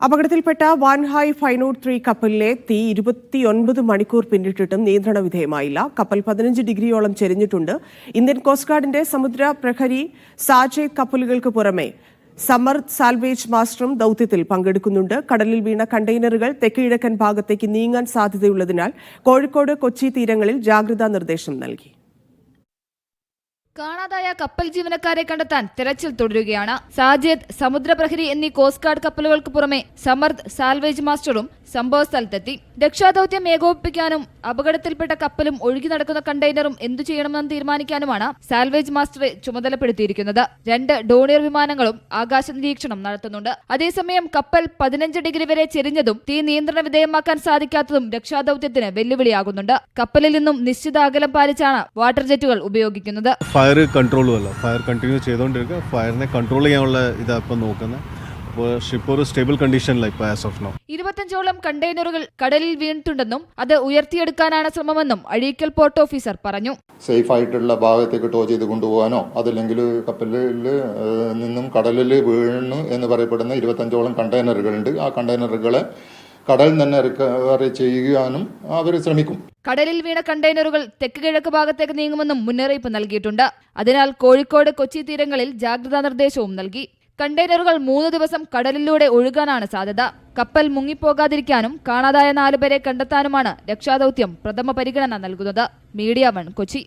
അപകടത്തിൽപ്പെട്ട വാൻഹായ് ഫൈനോട്ട് 3 കപ്പലിലെ തീ 29 മണിക്കൂർ പിന്നിട്ടിട്ടും നിയന്ത്രണ വിധേയമായില്ല. കപ്പൽ 15 ഡിഗ്രിയോളം ചെരിഞ്ഞിട്ടുണ്ട്. ഇന്ത്യൻ കോസ്റ്റ് ഗാർഡിന്റെ സമുദ്ര പ്രഹരി സാജേത് കപ്പലുകൾക്ക് പുറമെ സമർത്ത് സാൽവേജ് മാസ്റ്ററും ദൌത്യത്തിൽ പങ്കെടുക്കുന്നുണ്ട്. കടലിൽ വീണ കണ്ടെയ്നറുകൾ തെക്കുകിഴക്കൻ ഭാഗത്തേക്ക് നീങ്ങാൻ സാധ്യതയുള്ളതിനാൽ കോഴിക്കോട് കൊച്ചി തീരങ്ങളിൽ ജാഗ്രതാ നിർദ്ദേശം നൽകി. കാണാതായ കപ്പൽ ജീവനക്കാരെ കണ്ടെത്താൻ തെരച്ചിൽ തുടരുകയാണ്. സാജേത്, സമുദ്രപ്രഹരി എന്നീ കോസ്റ്റ് ഗാർഡ് കപ്പലുകൾക്ക് പുറമെ സമർത്ത് സാൽവേജ് മാസ്റ്ററും സംഭവ സ്ഥലത്തെത്തി. രക്ഷാദൌത്യം ഏകോപിപ്പിക്കാനും അപകടത്തിൽപ്പെട്ട കപ്പലും ഒഴുകി നടക്കുന്ന കണ്ടെയ്നറും എന്തു ചെയ്യണമെന്ന് തീരുമാനിക്കാനുമാണ് സാൽവേജ് മാസ്റ്ററെ ചുമതലപ്പെടുത്തിയിരിക്കുന്നത്. 2 ഡോണിയർ വിമാനങ്ങളും ആകാശ നിരീക്ഷണം നടത്തുന്നുണ്ട്. അതേസമയം കപ്പൽ 15 ഡിഗ്രി വരെ ചെരിഞ്ഞതും തീ നിയന്ത്രണ വിധേയമാക്കാൻ സാധിക്കാത്തതും രക്ഷാദൌത്യത്തിന് വെല്ലുവിളിയാകുന്നുണ്ട്. കപ്പലിൽ നിന്നും നിശ്ചിത അകലം പാലിച്ചാണ് വാട്ടർ ജെറ്റുകൾ ഉപയോഗിക്കുന്നത്. ഫയർ കണ്ടിന്യൂ ചെയ്തുകൊണ്ടിരിക്കുക. ഫയറിനെ കൺട്രോൾ ചെയ്യാനുള്ള ഇതാണ് ഇപ്പം നോക്കുന്നത്. ഷിപ്പ് ഒരു സ്റ്റേബിൾ കണ്ടീഷനിലാണ് ഇപ്പോൾ ആസ് ഓഫ് നൗ. 25ഓളം കണ്ടെയ്നറുകൾ കടലിൽ വീണിട്ടുണ്ടെന്നും അത് ഉയർത്തിയെടുക്കാനാണ് ശ്രമമെന്നും അഴീക്കൽ പോർട്ട് ഓഫീസർ പറഞ്ഞു. സേഫ് ആയിട്ടുള്ള ഭാഗത്തേക്ക് ടോ ചെയ്ത് കൊണ്ടുപോകാനോ അതല്ലെങ്കിൽ കപ്പലിൽ നിന്നും കടലിൽ വീണു എന്ന് പറയപ്പെടുന്ന 25ഓളം കണ്ടെയ്നറുകളുണ്ട്. ആ കണ്ടെയ്നറുകളെ കടലിൽ തന്നെ റിക്കവറി ചെയ്യാനും അവർ ശ്രമിക്കും. കടലിൽ വീണ കണ്ടെയ്നറുകൾ തെക്ക് കിഴക്ക് ഭാഗത്തേക്ക് നീങ്ങുമെന്നും മുന്നറിയിപ്പ് നൽകിയിട്ടുണ്ട്. അതിനാൽ കോഴിക്കോട് കൊച്ചി തീരങ്ങളിൽ ജാഗ്രതാ നിർദ്ദേശവും നൽകി. കണ്ടെയ്നറുകൾ 3 ദിവസം കടലിലൂടെ ഒഴുകാനാണ് സാധ്യത. കപ്പൽ മുങ്ങിപ്പോകാതിരിക്കാനും കാണാതായ 4 പേരെ കണ്ടെത്താനുമാണ് രക്ഷാദൌത്യം പ്രഥമ പരിഗണന നൽകുന്നത്. മീഡിയ 1 കൊച്ചി.